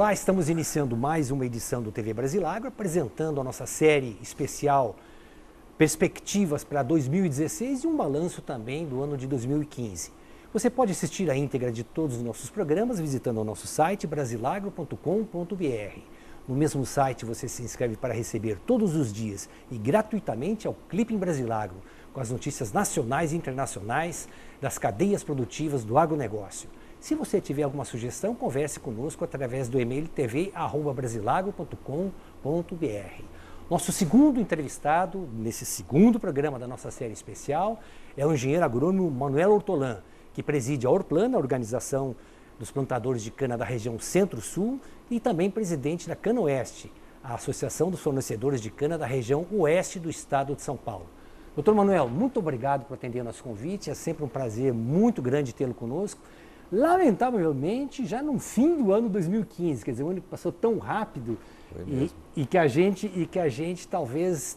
Olá, estamos iniciando mais uma edição do TV Brasilagro, apresentando a nossa série especial Perspectivas para 2016 e um balanço também do ano de 2015. Você pode assistir a íntegra de todos os nossos programas visitando o nosso site brasilagro.com.br. No mesmo site você se inscreve para receber todos os dias e gratuitamente ao Clipe em Brasilagro, com as notícias nacionais e internacionais das cadeias produtivas do agronegócio. Se você tiver alguma sugestão, converse conosco através do e-mail tv@brasilagro.com.br. Nosso segundo entrevistado, nesse segundo programa da nossa série especial, é o engenheiro agrônomo Manuel Hortolã, que preside a Orplana, a organização dos plantadores de cana da região Centro-Sul, e também presidente da Cana Oeste, a Associação dos Fornecedores de Cana da região Oeste do Estado de São Paulo. Doutor Manuel, muito obrigado por atender o nosso convite, é sempre um prazer muito grande tê-lo conosco. Lamentavelmente, já no fim do ano 2015, quer dizer, o ano que passou tão rápido e que a gente talvez,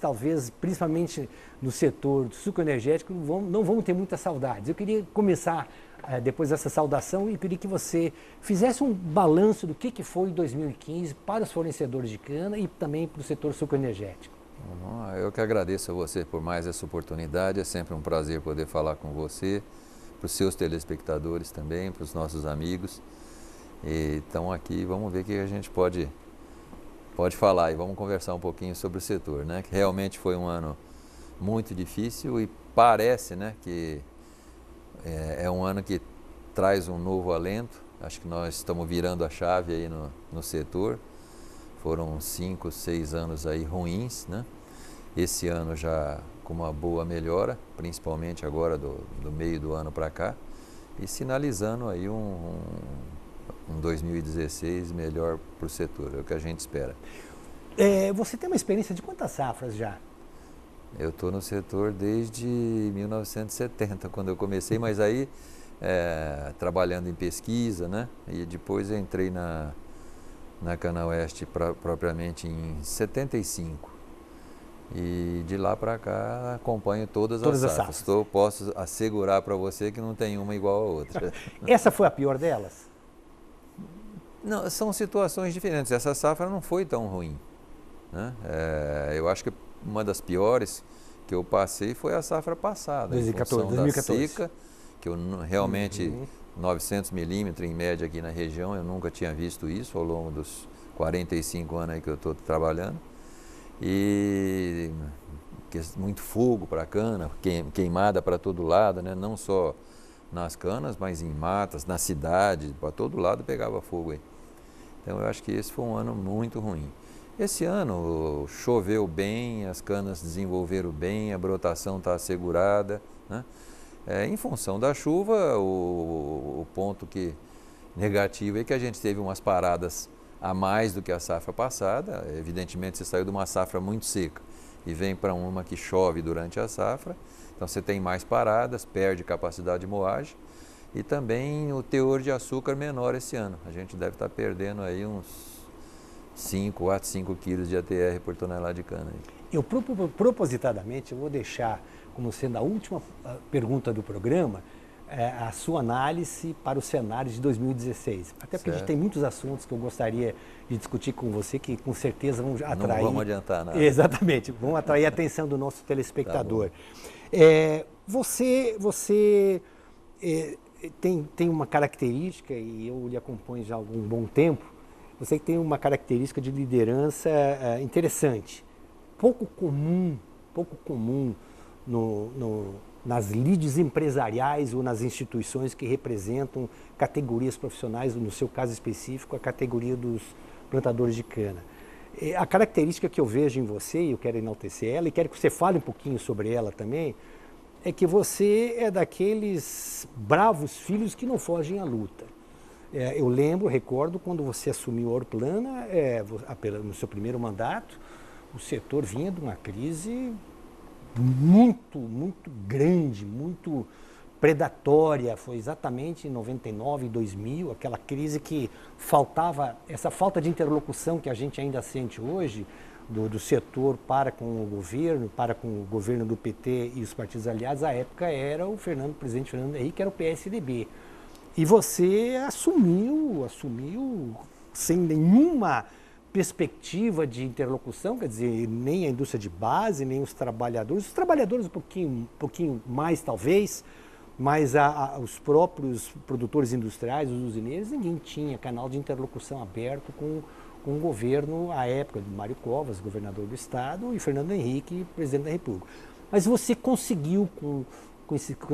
principalmente no setor sucoenergético, não vamos ter muitas saudades. Eu queria começar, depois dessa saudação, e queria que você fizesse um balanço do que foi 2015 para os fornecedores de cana e também para o setor sucoenergético. Eu que agradeço a você por mais essa oportunidade, é sempre um prazer poder falar com você, para os seus telespectadores também, para os nossos amigos. Então aqui vamos ver o que a gente pode falar e vamos conversar um pouquinho sobre o setor, né? Que realmente foi um ano muito difícil e parece, né, que é um ano que traz um novo alento. Acho que nós estamos virando a chave aí no setor. Foram 5, 6 anos aí ruins, né? Esse ano já com uma boa melhora, principalmente agora do meio do ano para cá, e sinalizando aí um 2016 melhor para o setor, é o que a gente espera. Você tem uma experiência de quantas safras já? Eu estou no setor desde 1970, quando eu comecei, mas aí trabalhando em pesquisa, né? E depois eu entrei na Cana Oeste propriamente em 75. E de lá para cá acompanho todas as safras. Posso assegurar para você que não tem uma igual a outra. Essa foi a pior delas? Não, são situações diferentes. Essa safra não foi tão ruim, né? Eu acho que uma das piores que eu passei foi a safra passada, 2014, em função da seca, que eu realmente 900 milímetros em média aqui na região, eu nunca tinha visto isso ao longo dos 45 anos aí que eu estou trabalhando. E muito fogo para a cana, queimada para todo lado, né? Não só nas canas, mas em matas, na cidade, para todo lado pegava fogo aí. Então eu acho que esse foi um ano muito ruim. Esse ano choveu bem, as canas desenvolveram bem, a brotação está assegurada, né? Em função da chuva, o ponto negativo é que a gente teve umas paradas a mais do que a safra passada. Evidentemente você saiu de uma safra muito seca e vem para uma que chove durante a safra, então você tem mais paradas, perde capacidade de moagem e também o teor de açúcar menor esse ano. A gente deve estar perdendo aí uns 5 quilos de ATR por tonelada de cana. Eu propositadamente vou deixar como sendo a última pergunta do programa a sua análise para os cenários de 2016. Até porque a gente tem muitos assuntos que eu gostaria de discutir com você, que com certeza vão atrair... Não vamos adiantar nada. Exatamente, vão atrair a atenção do nosso telespectador. Tá, você tem uma característica, e eu lhe acompanho já há algum bom tempo, você tem uma característica de liderança interessante, pouco comum nas lides empresariais ou nas instituições que representam categorias profissionais, no seu caso específico, a categoria dos plantadores de cana. A característica que eu vejo em você, e eu quero enaltecer ela, e quero que você fale um pouquinho sobre ela também, é que você é daqueles bravos filhos que não fogem à luta. Eu recordo, quando você assumiu a Orplana, no seu primeiro mandato, o setor vinha de uma crise muito grande, muito predatória. Foi exatamente em 99 e 2000, aquela crise que faltava, essa falta de interlocução que a gente ainda sente hoje, do setor para com o governo do PT e os partidos aliados. À época era o presidente Fernando Henrique, que era o PSDB. E você assumiu sem nenhuma perspectiva de interlocução, quer dizer, nem a indústria de base, nem os trabalhadores um pouquinho mais talvez, mas os próprios produtores industriais, os usineiros, ninguém tinha canal de interlocução aberto com o governo à época do Mário Covas, governador do estado, e Fernando Henrique, presidente da República. Mas você conseguiu, com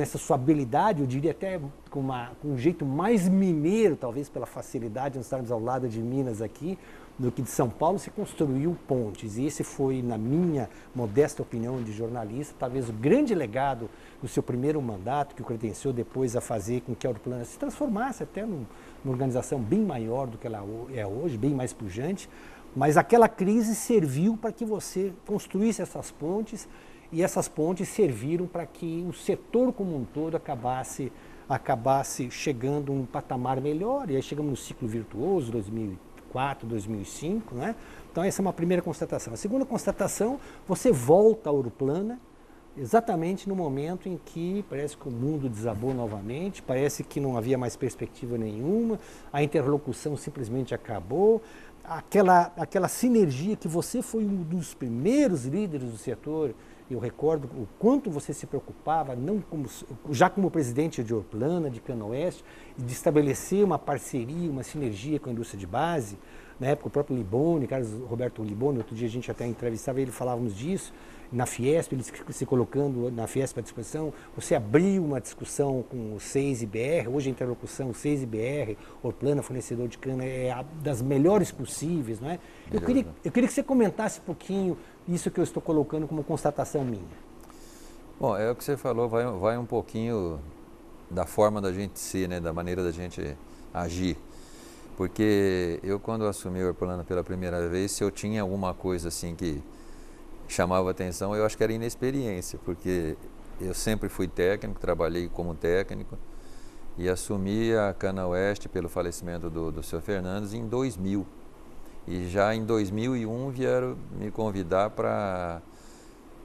essa sua habilidade, eu diria até com um jeito mais mineiro, talvez pela facilidade de nós estarmos ao lado de Minas aqui, do que de São Paulo, você construiu pontes. E esse foi, na minha modesta opinião de jornalista, talvez o grande legado do seu primeiro mandato, que o credenciou depois a fazer com que a Aeroplana se transformasse até numa organização bem maior do que ela é hoje, bem mais pujante. Mas aquela crise serviu para que você construísse essas pontes, e essas pontes serviram para que o setor como um todo acabasse chegando a um patamar melhor. E aí chegamos no ciclo virtuoso, 2004, 2005, né? Então essa é uma primeira constatação. A segunda constatação, você volta à Aeroplana exatamente no momento em que parece que o mundo desabou novamente, parece que não havia mais perspectiva nenhuma, a interlocução simplesmente acabou. Aquela sinergia que você foi um dos primeiros líderes do setor, eu recordo o quanto você se preocupava, já como presidente de Aeroplana, de Canoeste, de estabelecer uma parceria, uma sinergia com a indústria de base. Na época, o próprio Liboni, Carlos Roberto Liboni, outro dia a gente até entrevistava ele, falávamos disso, na Fiesp, ele se colocando na Fiesp à disposição. Você abriu uma discussão com o SEIS e BR, hoje a interlocução SEIS e BR, Aeroplana, fornecedor de cana, é das melhores possíveis, não é? Eu queria que você comentasse um pouquinho isso que eu estou colocando como constatação minha. Bom, é o que você falou, vai um pouquinho da forma da gente ser, né, da maneira da gente agir. Porque eu, quando assumi o Aeroplana pela primeira vez, se eu tinha alguma coisa assim que chamava atenção, eu acho que era inexperiência, porque eu sempre fui técnico, trabalhei como técnico e assumi a Canoeste pelo falecimento do Sr. Fernandes em 2000. E já em 2001 vieram me convidar para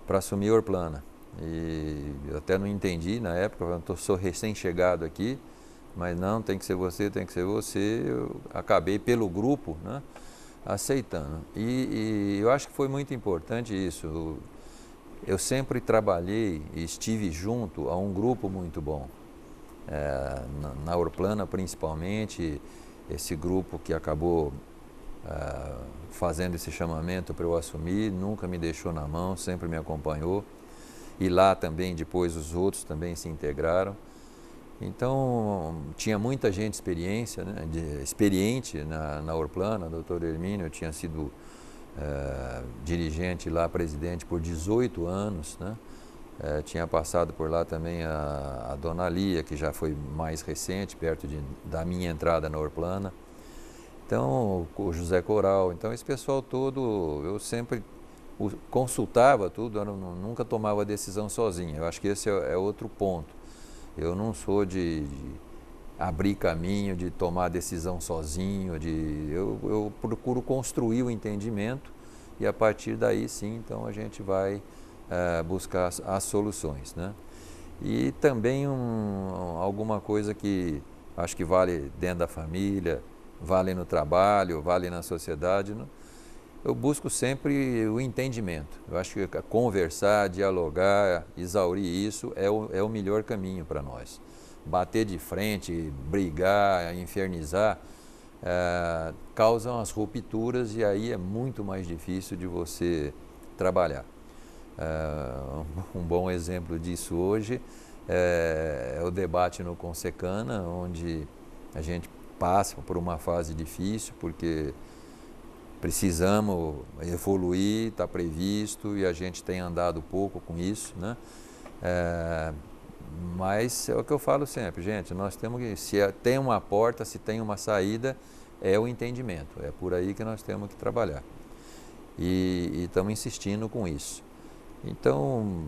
assumir a Aeroplana. E eu até não entendi na época, eu sou recém-chegado aqui, mas não, tem que ser você, tem que ser você. Eu acabei pelo grupo, né, aceitando. E eu acho que foi muito importante isso. Eu sempre trabalhei e estive junto a um grupo muito bom. Na Aeroplana principalmente, esse grupo que acabou fazendo esse chamamento para eu assumir, nunca me deixou na mão, sempre me acompanhou. E lá também, depois, os outros também se integraram. Então, tinha muita gente experiente na Aeroplana. O doutor Hermínio, eu tinha sido dirigente lá, presidente, por 18 anos, né? Tinha passado por lá também a dona Lia, que já foi mais recente, perto da minha entrada na Aeroplana. Então, o José Coral. Então, esse pessoal todo, eu sempre consultava tudo, eu nunca tomava decisão sozinho. Eu acho que esse é outro ponto. Eu não sou de abrir caminho, de tomar decisão sozinho, eu procuro construir o entendimento e a partir daí sim, então a gente vai buscar as soluções, né? E também alguma coisa que acho que vale dentro da família, vale no trabalho, vale na sociedade, né? Eu busco sempre o entendimento. Eu acho que conversar, dialogar, exaurir isso é o melhor caminho para nós. Bater de frente, brigar, infernizar, causam as rupturas e aí é muito mais difícil de você trabalhar. Um bom exemplo disso hoje é o debate no Consecana, onde a gente passa por uma fase difícil, porque precisamos evoluir, está previsto e a gente tem andado pouco com isso, né? Mas é o que eu falo sempre, gente, nós temos que, se tem uma porta, se tem uma saída, é o entendimento, é por aí que nós temos que trabalhar. E estamos insistindo com isso. Então,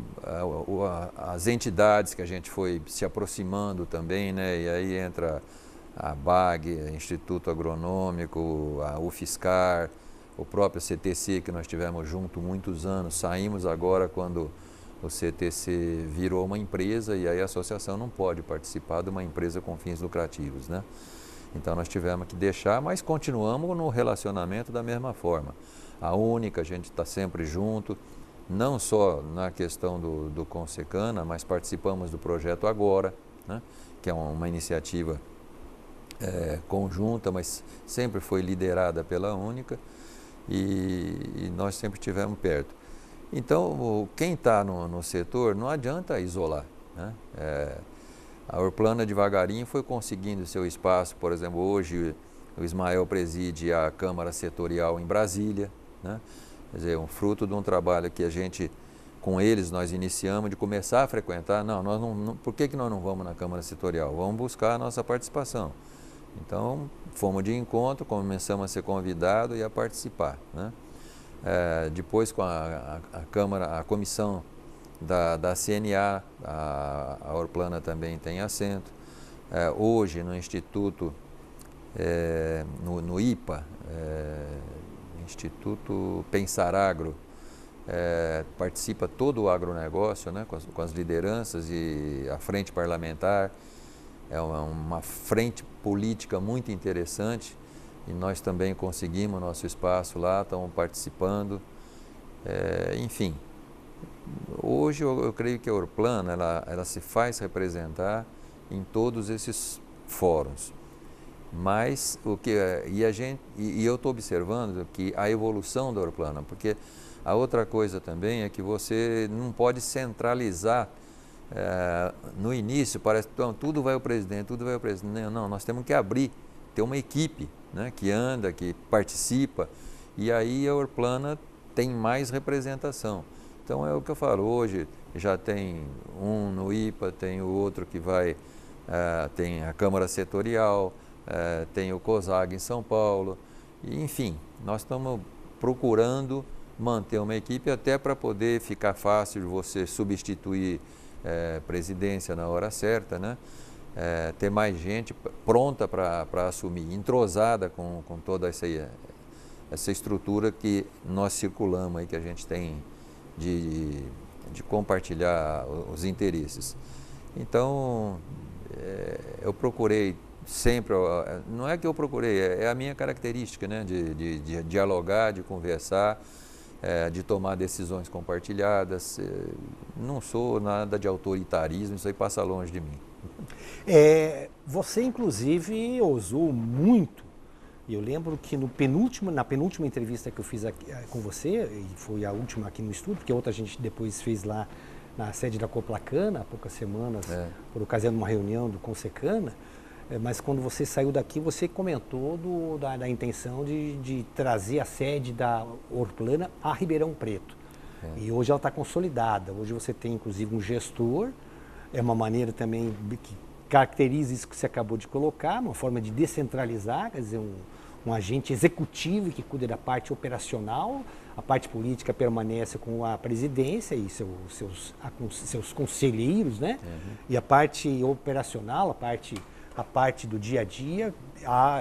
as entidades que a gente foi se aproximando também, né? E aí entra a BAG, Instituto Agronômico, a UFSCar, o próprio CTC, que nós tivemos junto muitos anos. Saímos agora quando o CTC virou uma empresa e aí a associação não pode participar de uma empresa com fins lucrativos, né? Então nós tivemos que deixar, mas continuamos no relacionamento da mesma forma. A única, a gente está sempre junto, não só na questão do Consecana, mas participamos do projeto Agora, né, que é uma iniciativa conjunta, mas sempre foi liderada pela única, e nós sempre estivemos perto. Então, quem está no setor não adianta isolar, né? A Orplana devagarinho foi conseguindo seu espaço. Por exemplo, hoje o Ismael preside a Câmara Setorial em Brasília, né? Quer dizer, um fruto de um trabalho que a gente, com eles, nós iniciamos de começar a frequentar. Por que nós não vamos na Câmara Setorial? Vamos buscar a nossa participação. Então, fomos de encontro, começamos a ser convidados e a participar, né? Depois, com a Câmara, a comissão da CNA, a Orplana também tem assento. Hoje, no Instituto, no IPA, Instituto Pensar Agro, participa todo o agronegócio, né, com as lideranças e a frente parlamentar. É uma frente política muito interessante e nós também conseguimos nosso espaço lá, estamos participando. Enfim, hoje eu creio que a Orplana ela se faz representar em todos esses fóruns. Mas eu estou observando que a evolução da Orplana, porque a outra coisa também é que você não pode centralizar. No início parece que tudo vai ao presidente, tudo vai ao presidente. Não, nós temos que abrir, ter uma equipe, né, que anda, que participa, e aí a Orplana tem mais representação. Então é o que eu falo, hoje já tem um no IPA, tem o outro que vai, tem a Câmara Setorial, tem o COSAG em São Paulo, e, enfim, nós estamos procurando manter uma equipe até para poder ficar fácil de você substituir presidência na hora certa, né? Ter mais gente pronta para assumir, entrosada com toda essa estrutura que nós circulamos aí, que a gente tem de compartilhar os interesses. Então, eu procurei sempre, não é que eu procurei, é a minha característica, né? De dialogar, de conversar, de tomar decisões compartilhadas. Não sou nada de autoritarismo, isso aí passa longe de mim. Você, inclusive, ousou muito. Eu lembro que na penúltima entrevista que eu fiz aqui, com você, e foi a última aqui no estúdio, porque a outra a gente depois fez lá na sede da Coplacana, há poucas semanas, por ocasião de uma reunião do Consecana, mas quando você saiu daqui, você comentou da intenção de trazer a sede da Orplana a Ribeirão Preto. E hoje ela está consolidada. Hoje você tem, inclusive, um gestor. É uma maneira também que caracteriza isso que você acabou de colocar, uma forma de descentralizar, quer dizer, um agente executivo que cuida da parte operacional, a parte política permanece com a presidência e seus conselheiros, né? E a parte operacional, a parte do dia a dia,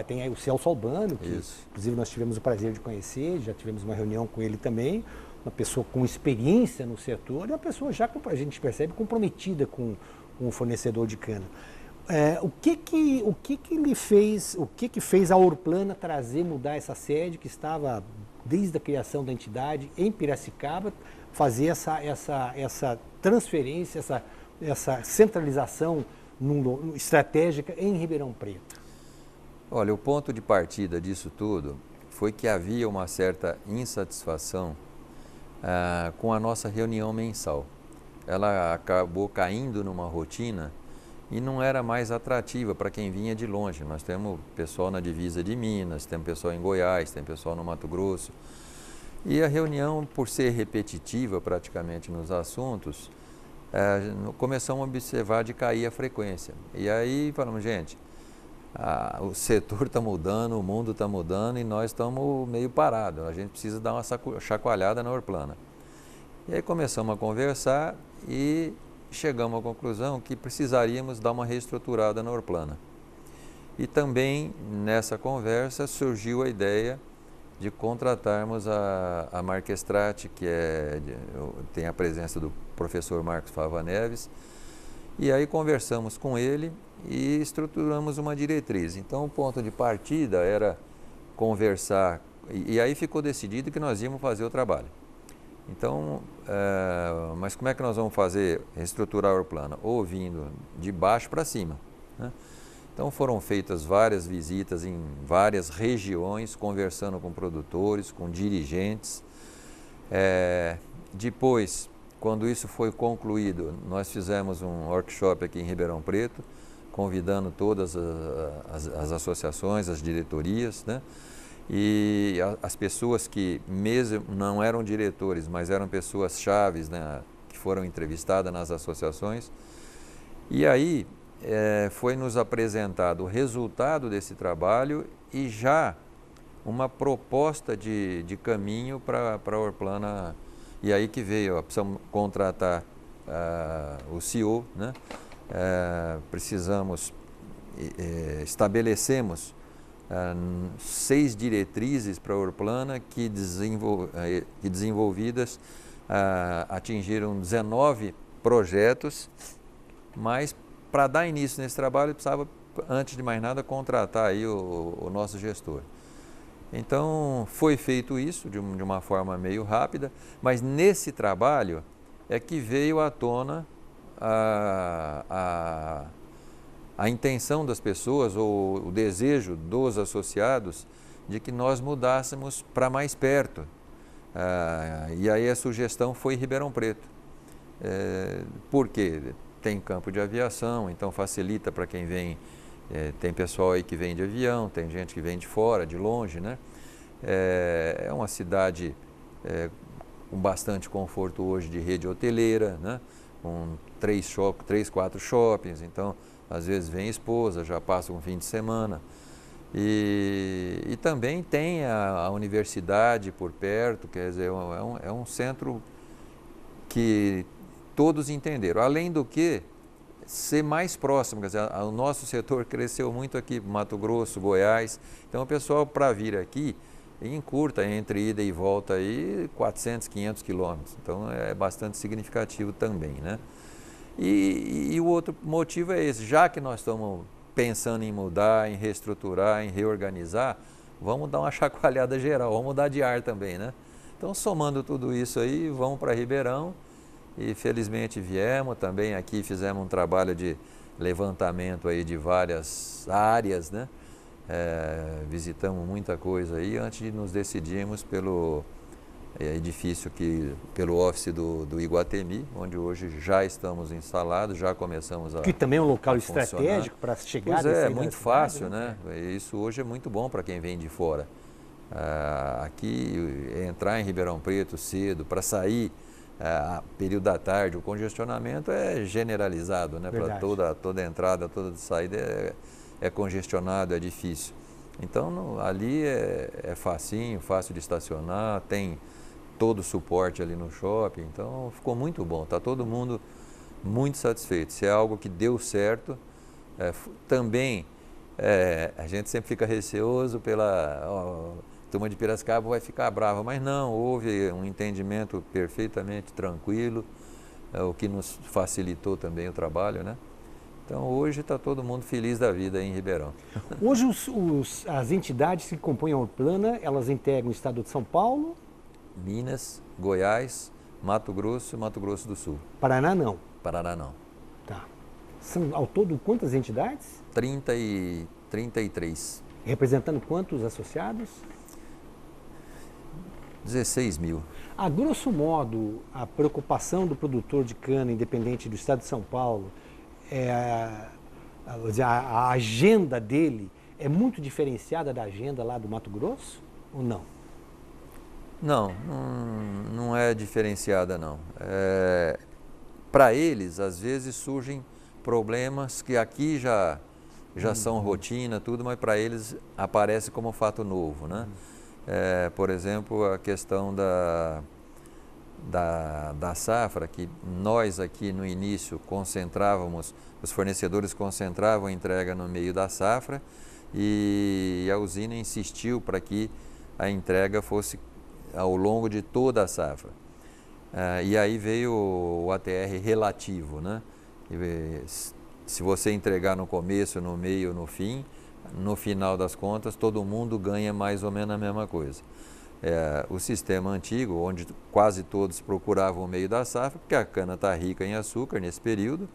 tem aí o Celso Albano, que inclusive nós tivemos o prazer de conhecer, já tivemos uma reunião com ele também, uma pessoa com experiência no setor e uma pessoa já, a gente percebe, comprometida com o fornecedor de cana. O que fez a Orplana mudar essa sede que estava desde a criação da entidade em Piracicaba, fazer essa transferência, essa centralização estratégica em Ribeirão Preto? Olha, o ponto de partida disso tudo foi que havia uma certa insatisfação com a nossa reunião mensal. Ela acabou caindo numa rotina e não era mais atrativa para quem vinha de longe. Nós temos pessoal na divisa de Minas, temos pessoal em Goiás, tem pessoal no Mato Grosso. E a reunião, por ser repetitiva praticamente nos assuntos, começamos a observar de cair a frequência. E aí falamos, gente, o setor está mudando, o mundo está mudando e nós estamos meio parados. A gente precisa dar uma chacoalhada na Orplana. E aí começamos a conversar e chegamos à conclusão que precisaríamos dar uma reestruturada na Orplana. E também nessa conversa surgiu a ideia de contratarmos a Marquestrate, que tem a presença do professor Marcos Fava Neves, E aí conversamos com ele e estruturamos uma diretriz. Então o ponto de partida era conversar, e aí ficou decidido que nós íamos fazer o trabalho. Então, mas como é que nós vamos fazer, reestruturar a Orplana? Ou vindo de baixo para cima, né? Então foram feitas várias visitas em várias regiões, conversando com produtores, com dirigentes. Depois, quando isso foi concluído, nós fizemos um workshop aqui em Ribeirão Preto, convidando todas as associações, as diretorias, né? E as pessoas que mesmo não eram diretores, mas eram pessoas chaves, né, que foram entrevistadas nas associações. E aí foi nos apresentado o resultado desse trabalho e já uma proposta de caminho para a Orplana. E aí que veio, precisamos contratar o CEO, né? Precisamos, estabelecemos 6 diretrizes para a Orplana que desenvolvidas atingiram 19 projetos, mas para dar início nesse trabalho precisava, antes de mais nada, contratar aí o nosso gestor. Então foi feito isso de uma forma meio rápida, mas nesse trabalho é que veio à tona a intenção das pessoas ou o desejo dos associados de que nós mudássemos para mais perto. E aí a sugestão foi Ribeirão Preto. Por quê? Tem campo de aviação, então facilita para quem vem. Tem pessoal aí que vem de avião, tem gente que vem de fora, de longe, né? É uma cidade com bastante conforto hoje de rede hoteleira, né? Com 3, 4 shoppings, então às vezes vem esposa, já passa um fim de semana. E também tem a universidade por perto, quer dizer, é um centro que todos entenderam. Além do que, ser mais próximo, quer dizer, o nosso setor cresceu muito aqui, Mato Grosso, Goiás, então o pessoal para vir aqui, encurta entre ida e volta aí 400, 500 quilômetros, então é bastante significativo também, né? E o outro motivo é esse, já que nós estamos pensando em mudar, em reestruturar, em reorganizar, vamos dar uma chacoalhada geral, vamos mudar de ar também, né? Então, somando tudo isso aí, vamos para Ribeirão e felizmente viemos também aqui, fizemos um trabalho de levantamento aí de várias áreas, né? Visitamos muita coisa aí antes de nos decidirmos pelo edifício pelo office do Iguatemi, onde hoje já estamos instalados, já começamos a que também é um local funcionar. Estratégico para chegar. Pois é muito fácil, né? Isso hoje é muito bom para quem vem de fora. Aqui, entrar em Ribeirão Preto cedo, para sair período da tarde, o congestionamento é generalizado, né? Para toda entrada, toda saída é congestionado, é difícil. Então, ali é facinho, fácil de estacionar, tem todo o suporte ali no shopping, então ficou muito bom, está todo mundo muito satisfeito. Se é algo que deu certo, também a gente sempre fica receoso pela turma de Piracicaba vai ficar brava, mas não, houve um entendimento perfeitamente tranquilo, o que nos facilitou também o trabalho, né? Então hoje está todo mundo feliz da vida aí em Ribeirão. Hoje as entidades que compõem a Orplana, elas integram o estado de São Paulo, Minas, Goiás, Mato Grosso e Mato Grosso do Sul. Paraná não? Paraná não. Tá. São ao todo quantas entidades? 33. Representando quantos associados? 16 mil. A grosso modo, a preocupação do produtor de cana independente do estado de São Paulo, a agenda dele é muito diferenciada da agenda lá do Mato Grosso ou não? Não é diferenciada não. Para eles, às vezes surgem problemas que aqui já são rotina, tudo, mas para eles aparece como fato novo, né? Por exemplo, a questão da safra, que nós aqui no início concentrávamos, os fornecedores concentravam a entrega no meio da safra e a usina insistiu para que a entrega fosse ao longo de toda a safra. E aí veio o ATR relativo, né? Se você entregar no começo, no meio, no fim, no final das contas, todo mundo ganha mais ou menos a mesma coisa. O sistema antigo, onde quase todos procuravam o meio da safra, porque a cana está rica em açúcar nesse período,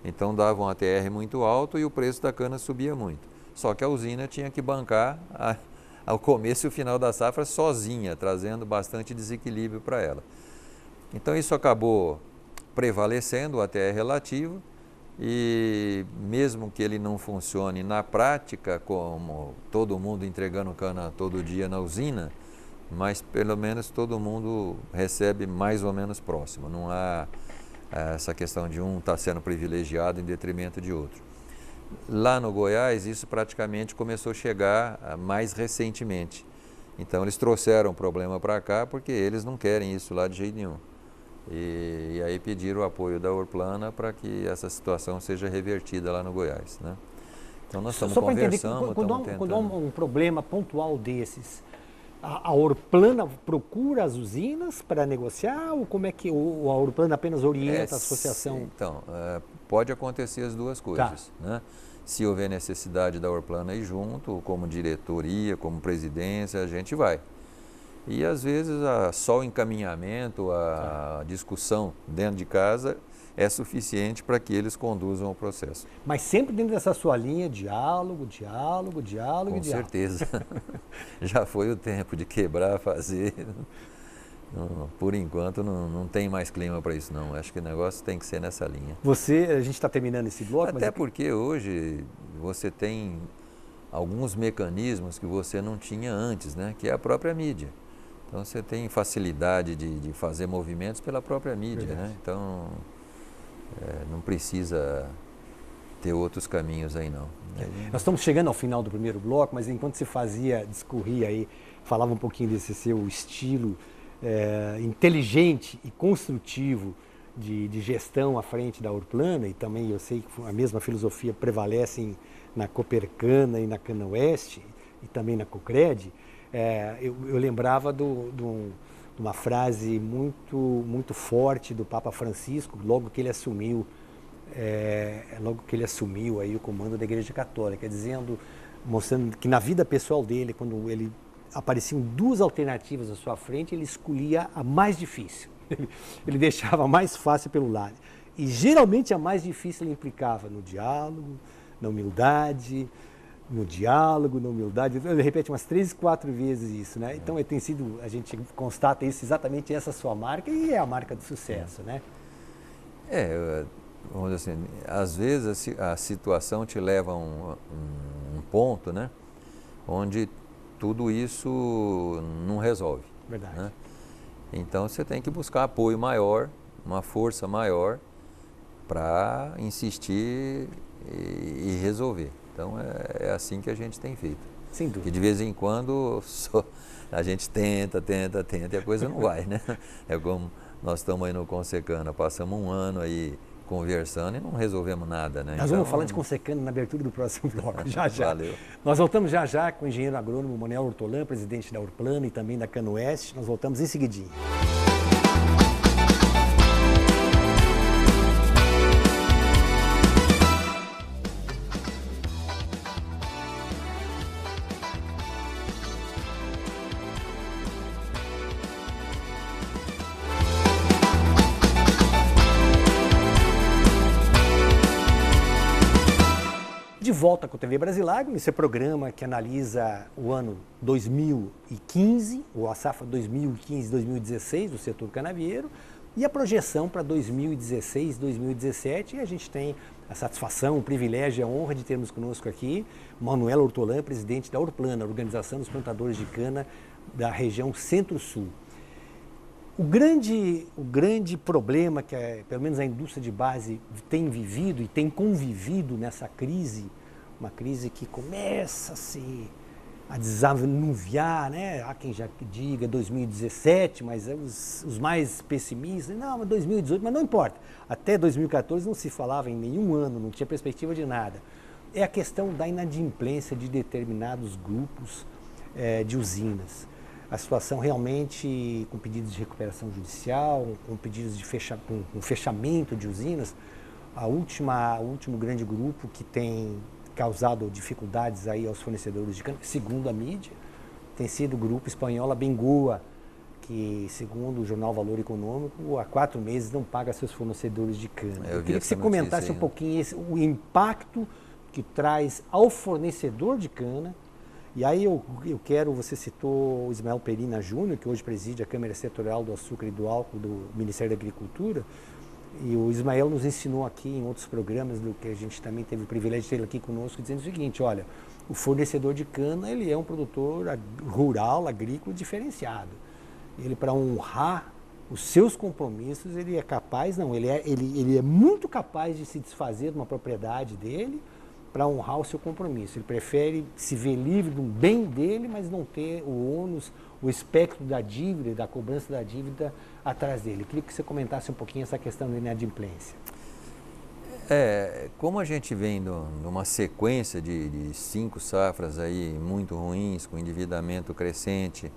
então dava um ATR muito alto e o preço da cana subia muito. Só que a usina tinha que bancar ao começo e o final da safra sozinha, trazendo bastante desequilíbrio para ela. Então isso acabou prevalecendo o ATR relativo, e mesmo que ele não funcione na prática, como todo mundo entregando cana todo dia na usina, mas pelo menos todo mundo recebe mais ou menos próximo. Não há essa questão de um estar sendo privilegiado em detrimento de outro. Lá no Goiás, isso praticamente começou a chegar mais recentemente. Então eles trouxeram o problema para cá porque eles não querem isso lá de jeito nenhum. E aí pediram o apoio da Orplana para que essa situação seja revertida lá no Goiás, né? Então nós estamos conversando, quando há um problema pontual desses, a Orplana procura as usinas para negociar, ou como é que a Orplana apenas orienta a associação? Então, pode acontecer as duas coisas, né? Se houver necessidade da Orplana ir junto, como diretoria, como presidência, a gente vai. E às vezes só o encaminhamento, a discussão dentro de casa é suficiente para que eles conduzam o processo. Mas sempre dentro dessa sua linha, diálogo. Com certeza. Já foi o tempo de quebrar, fazer. Por enquanto não tem mais clima para isso não. Acho que o negócio tem que ser nessa linha. A gente está terminando esse bloco. Até porque hoje você tem alguns mecanismos que você não tinha antes, né? Que é a própria mídia. Então você tem facilidade de fazer movimentos pela própria mídia, né? Então não precisa ter outros caminhos aí não. Nós estamos chegando ao final do primeiro bloco, mas enquanto você discorria aí, falava um pouquinho desse seu estilo inteligente e construtivo de gestão à frente da Orplana, e também eu sei que a mesma filosofia prevalece na Copercana e na Cana Oeste, e também na Cocred. Eu lembrava de uma frase muito forte do Papa Francisco, logo que ele assumiu aí o comando da Igreja Católica, mostrando que na vida pessoal dele, quando ele apareciam duas alternativas à sua frente, ele escolhia a mais difícil. Ele deixava a mais fácil pelo lado. E geralmente a mais difícil ele implicava no diálogo, na humildade, ele repete umas 3, 4 vezes isso, né? Então a gente constata isso, exatamente essa sua marca, e é a marca do sucesso, né? Vamos dizer assim, às vezes a situação te leva a um ponto, né? Onde tudo isso não resolve. Verdade. Né? Então você tem que buscar apoio maior, uma força maior para insistir e resolver. Então é assim que a gente tem feito. Sem dúvida. Que de vez em quando a gente tenta e a coisa não vai, né? É como nós estamos aí no Consecana, passamos um ano aí conversando e não resolvemos nada, né? Nós vamos falar de Consecana na abertura do próximo bloco, já. Valeu. Nós voltamos já com o engenheiro agrônomo Manuel Ortolan, presidente da Orplana e também da Cana Oeste. Nós voltamos em seguidinho. De volta com o TV Brasilagro, esse programa que analisa o ano 2015, ou a safra 2015-2016 do setor canavieiro, e a projeção para 2016-2017. E a gente tem a satisfação, o privilégio e a honra de termos conosco aqui Manuel Ortolan, presidente da Orplana, Organização dos Plantadores de Cana da região Centro-Sul. O grande problema que, pelo menos a indústria de base tem vivido e tem convivido nessa crise, uma crise que começa a desanuviar, né? Há quem já diga 2017, mas os mais pessimistas, não, mas 2018, mas não importa. Até 2014 não se falava em nenhum ano, não tinha perspectiva de nada. É a questão da inadimplência de determinados grupos de usinas. A situação realmente, com pedidos de recuperação judicial, com pedidos de fechamento de usinas, o último grande grupo que tem causado dificuldades aí aos fornecedores de cana, segundo a mídia, tem sido o grupo espanhol Abengoa, que, segundo o jornal Valor Econômico, há 4 meses não paga seus fornecedores de cana. Eu queria que você comentasse um pouquinho o impacto que traz ao fornecedor de cana. E aí você citou o Ismael Perina Júnior, que hoje preside a Câmara Setorial do Açúcar e do Álcool do Ministério da Agricultura. E o Ismael nos ensinou aqui em outros programas, do que a gente também teve o privilégio de ter ele aqui conosco, dizendo o seguinte: olha, o fornecedor de cana, ele é um produtor rural, agrícola diferenciado. Ele, para honrar os seus compromissos, ele é capaz, ele é muito capaz de se desfazer de uma propriedade dele para honrar o seu compromisso. Ele prefere se ver livre de um bem dele, mas não ter o ônus, o espectro da dívida, da cobrança da dívida atrás dele. Eu queria que você comentasse um pouquinho essa questão da inadimplência. Como a gente vem numa sequência de 5 safras aí muito ruins, com endividamento crescente,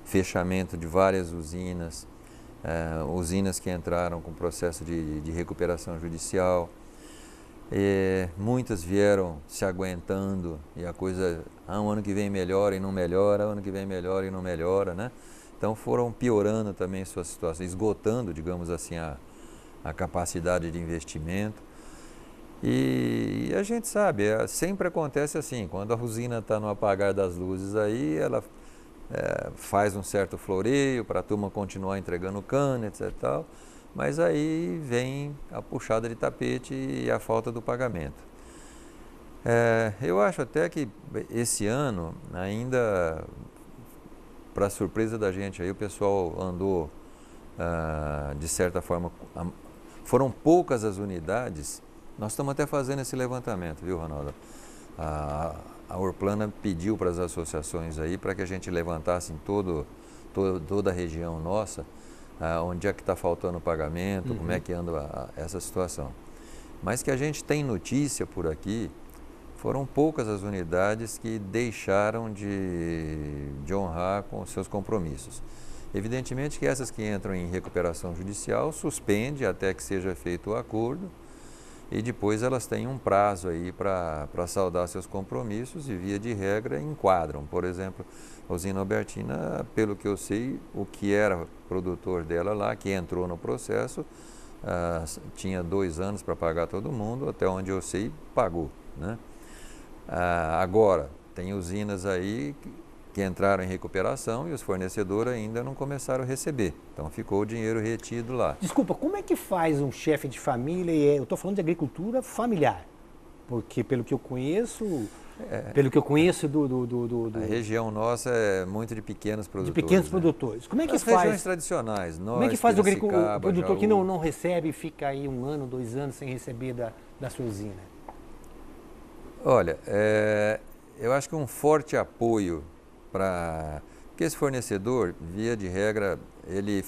fechamento de várias usinas, usinas que entraram com processo de recuperação judicial, muitas vieram se aguentando e a coisa, o ano que vem melhora e não melhora, ano que vem melhora e não melhora, né? Então foram piorando também sua situação, esgotando, digamos assim, a capacidade de investimento. E a gente sabe, sempre acontece assim, quando a usina está no apagar das luzes aí, ela faz um certo floreio para a turma continuar entregando cana, etc. Tal, mas aí vem a puxada de tapete e a falta do pagamento. Eu acho até que esse ano, ainda, para surpresa da gente, aí o pessoal andou, de certa forma, foram poucas as unidades. Nós estamos até fazendo esse levantamento, viu, Ronaldo? A Orplana pediu para as associações aí para que a gente levantasse em toda a região nossa, onde é que está faltando o pagamento, como é que anda essa situação. Mas que a gente tem notícia por aqui, foram poucas as unidades que deixaram de honrar com os seus compromissos. Evidentemente que essas que entram em recuperação judicial suspende até que seja feito o acordo, e depois elas têm um prazo aí para saldar seus compromissos e, via de regra, enquadram. Por exemplo, a usina Albertina, pelo que eu sei, o que era produtor dela lá, que entrou no processo, tinha 2 anos para pagar todo mundo, até onde eu sei, pagou, né? Agora, tem usinas aí que entraram em recuperação e os fornecedores ainda não começaram a receber. Então ficou o dinheiro retido lá. Desculpa, como é que faz um chefe de família, eu estou falando de agricultura familiar, porque pelo que eu conheço, A região nossa é muito de pequenos produtores. De pequenos produtores. Como é que As faz? regiões tradicionais. Como é que faz o produtor que não recebe e fica aí 1 ano, 2 anos sem receber da sua usina? Olha, eu acho que um forte apoio porque esse fornecedor, via de regra, ele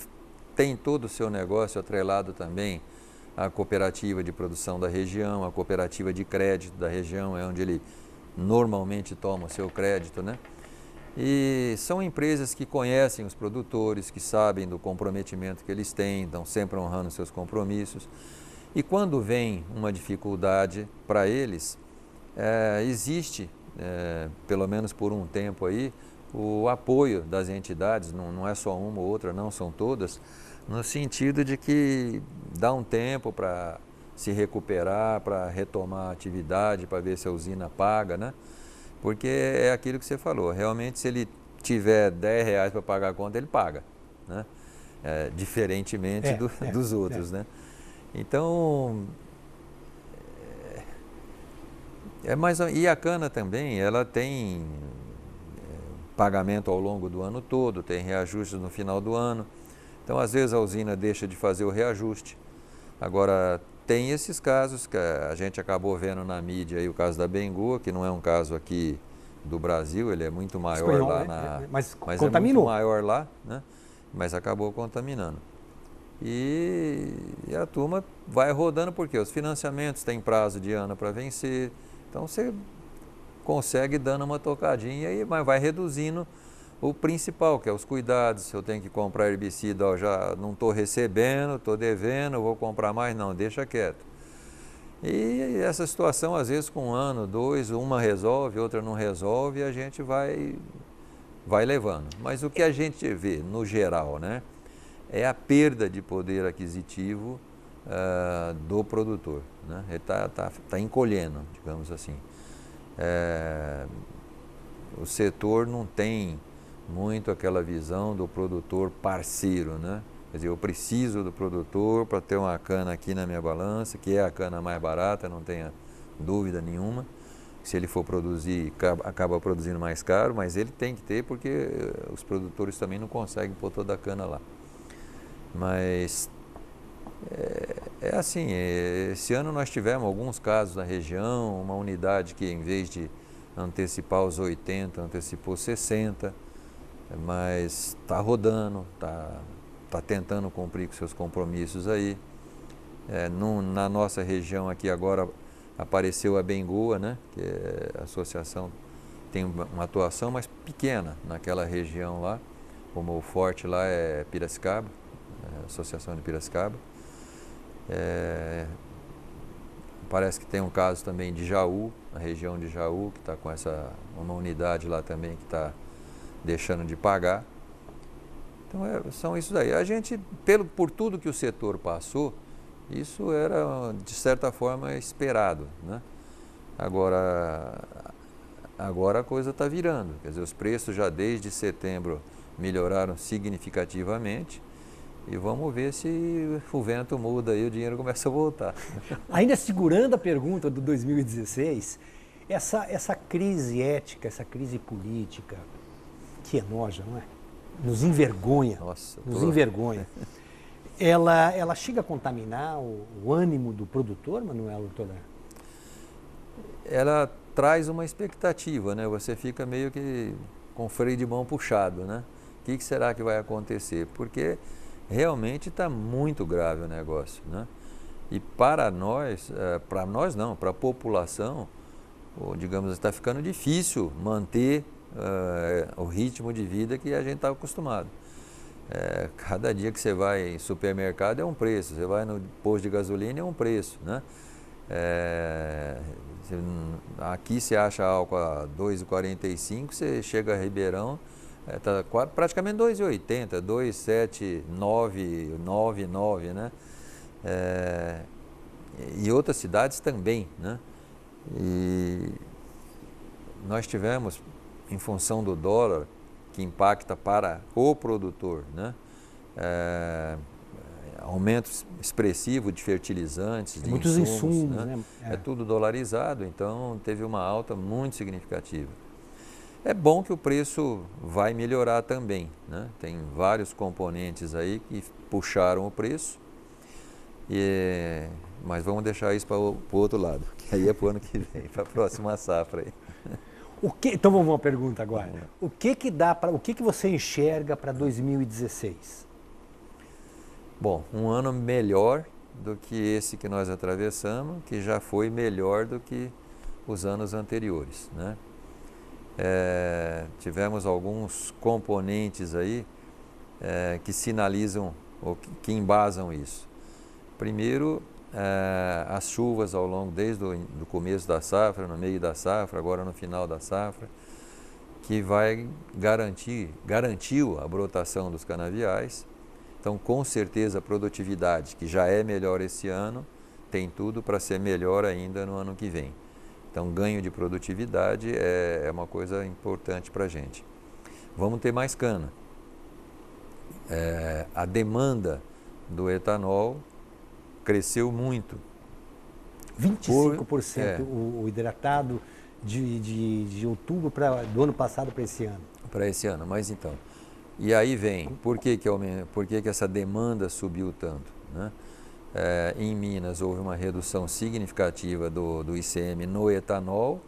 tem todo o seu negócio atrelado também à cooperativa de produção da região, à cooperativa de crédito da região, é onde ele normalmente toma o seu crédito, né? E são empresas que conhecem os produtores, que sabem do comprometimento que eles têm, estão sempre honrando seus compromissos. E quando vem uma dificuldade para eles, existe, pelo menos por um tempo aí, o apoio das entidades, não é só uma ou outra, não, são todas, no sentido de que dá um tempo para se recuperar, para retomar a atividade, para ver se a usina paga, né? Porque é aquilo que você falou, realmente se ele tiver R$10 para pagar a conta, ele paga, né? Diferentemente dos outros, né? Então, e a cana também, ela tem pagamento ao longo do ano todo, tem reajustes no final do ano. Então, às vezes a usina deixa de fazer o reajuste. Agora, tem esses casos que a gente acabou vendo na mídia, aí, o caso da Abengoa, que não é um caso aqui do Brasil, ele é muito maior espanhol, lá, mas contaminou. É muito maior lá, né? Mas acabou contaminando. E a turma vai rodando porque os financiamentos têm prazo de ano para vencer, então você consegue dando uma tocadinha, mas vai reduzindo o principal, que é os cuidados. Se eu tenho que comprar herbicida, já não estou recebendo, estou devendo, vou comprar mais, não, deixa quieto. E essa situação, às vezes, com um ano, dois, uma resolve, outra não resolve, e a gente vai levando. Mas o que a gente vê, no geral, né, é a perda de poder aquisitivo do produtor, né? Ele tá encolhendo, digamos assim. O setor não tem muito aquela visão do produtor parceiro, né? Quer dizer, eu preciso do produtor para ter uma cana aqui na minha balança, que é a cana mais barata, não tenha dúvida nenhuma. Se ele for produzir, acaba produzindo mais caro, mas ele tem que ter porque os produtores também não conseguem pôr toda a cana lá. Mas é assim, esse ano nós tivemos alguns casos na região, uma unidade que em vez de antecipar os 80, antecipou 60, mas está rodando, está tentando cumprir com seus compromissos aí. Na nossa região aqui agora apareceu a Bengoa, né, que a associação tem uma atuação mais pequena naquela região lá, como o forte lá é Piracicaba, a Associação de Piracicaba. Parece que tem um caso também de Jaú, na região de Jaú, que está com uma unidade lá também que está deixando de pagar. Então são isso daí. A gente, por tudo que o setor passou, isso era de certa forma esperado, né? Agora a coisa está virando, quer dizer, os preços já desde setembro melhoraram significativamente. E vamos ver se o vento muda e o dinheiro começa a voltar. Ainda segurando a pergunta do 2016, essa crise ética, essa crise política, que enoja, não é? Nos envergonha. Nossa, nos envergonha. Ela chega a contaminar o ânimo do produtor, Manuel Toler? Ela traz uma expectativa, né? Você fica meio que com o freio de mão puxado, né? O que será que vai acontecer? Porque realmente está muito grave o negócio, né? E para nós não, para a população, digamos, está ficando difícil manter o ritmo de vida que a gente está acostumado. Cada dia que você vai em supermercado é um preço, você vai no posto de gasolina é um preço, né? Aqui você acha álcool a 2,45, você chega a Ribeirão, está praticamente 2,80, 2,79, 9,9, né? E outras cidades também, né? E nós tivemos, em função do dólar, que impacta para o produtor, né? Aumento expressivo de fertilizantes, de muitos insumos, né? É tudo dolarizado, então teve uma alta muito significativa. É bom que o preço vai melhorar também, né? Tem vários componentes aí que puxaram o preço, mas vamos deixar isso para o outro lado, que aí é para o ano que vem, para a próxima safra aí. Então vamos uma pergunta agora. O que você enxerga para 2016? Bom, um ano melhor do que esse que nós atravessamos, que já foi melhor do que os anos anteriores, né? Tivemos alguns componentes aí que sinalizam ou que embasam isso. Primeiro, as chuvas ao longo, desde o começo da safra, no meio da safra, agora no final da safra, que garantiu a brotação dos canaviais. Então, com certeza, a produtividade, que já é melhor esse ano, tem tudo para ser melhor ainda no ano que vem. Então, ganho de produtividade é uma coisa importante para a gente. Vamos ter mais cana. A demanda do etanol cresceu muito. 25% o hidratado de outubro do ano passado para esse ano. Para esse ano, mas então. E aí vem, por que essa demanda subiu tanto, né? Em Minas houve uma redução significativa do ICM no etanol.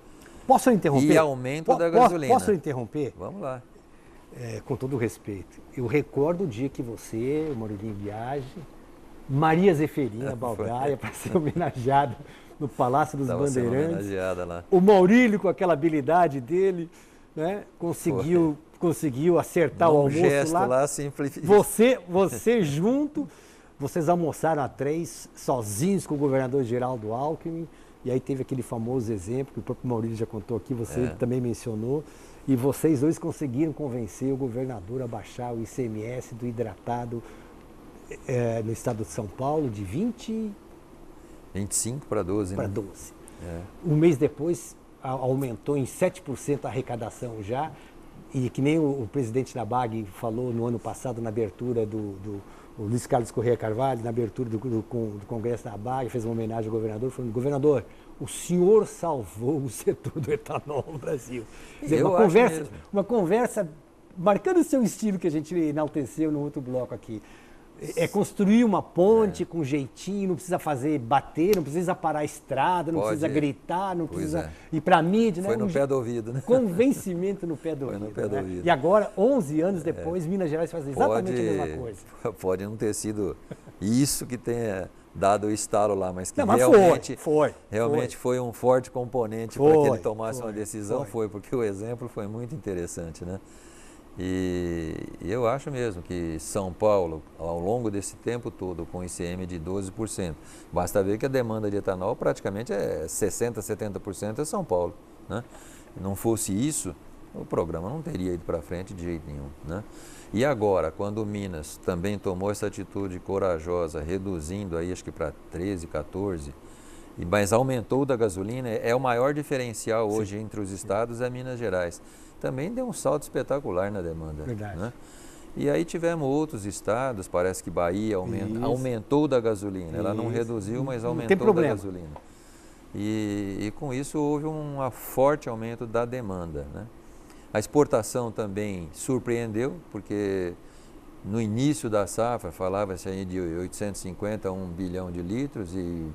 Posso interromper? E aumento da gasolina. Posso interromper? Vamos lá. Com todo o respeito. Eu recordo o dia que você, o Maurílio Biagi, Maria Zeferina Baldaia, para ser homenageada no Palácio dos Bandeirantes. Homenageada lá. O Maurílio, com aquela habilidade dele, né, conseguiu acertar o almoço gesto lá lá simplificado. Você junto, vocês almoçaram a 3 sozinhos com o governador Geraldo Alckmin, e aí teve aquele famoso exemplo que o próprio Maurício já contou aqui, você também mencionou, e vocês dois conseguiram convencer o governador a baixar o ICMS do hidratado no estado de São Paulo de 25 para 12, para né? 12. Um mês depois aumentou em 7% a arrecadação já, e que nem o presidente da BAG falou no ano passado na abertura o Luiz Carlos Corrêa Carvalho, na abertura do Congresso da BAG, fez uma homenagem ao governador, falando: governador, o senhor salvou o setor do etanol no Brasil. Quer dizer, uma conversa marcando o seu estilo que a gente enalteceu no outro bloco aqui. É construir uma ponte com jeitinho, não precisa bater, não precisa parar a estrada, não precisa gritar, não precisa ir para a mídia. Foi no pé do ouvido, né? Convencimento no pé do ouvido. Foi no pé do ouvido. E agora, 11 anos depois, Minas Gerais faz exatamente a mesma coisa. Pode não ter sido isso que tenha dado o estalo lá, mas que mas realmente foi um forte componente para que ele tomasse uma decisão, porque o exemplo foi muito interessante, né? E eu acho mesmo que São Paulo, ao longo desse tempo todo, com ICM de 12%, basta ver que a demanda de etanol praticamente é 60%, 70% é São Paulo, né? Se não fosse isso, o programa não teria ido para frente de jeito nenhum, né? E agora, quando Minas também tomou essa atitude corajosa, reduzindo aí acho que para 13, 14, mas aumentou o da gasolina, é o maior diferencial hoje entre os estados é Minas Gerais. Também deu um salto espetacular na demanda. Verdade. Né? E aí tivemos outros estados, parece que Bahia aumentou da gasolina. Ela não reduziu, mas aumentou da gasolina. E com isso houve um forte aumento da demanda. Né? A exportação também surpreendeu, porque no início da safra falava-se aí de 850 a 1 bilhão de litros e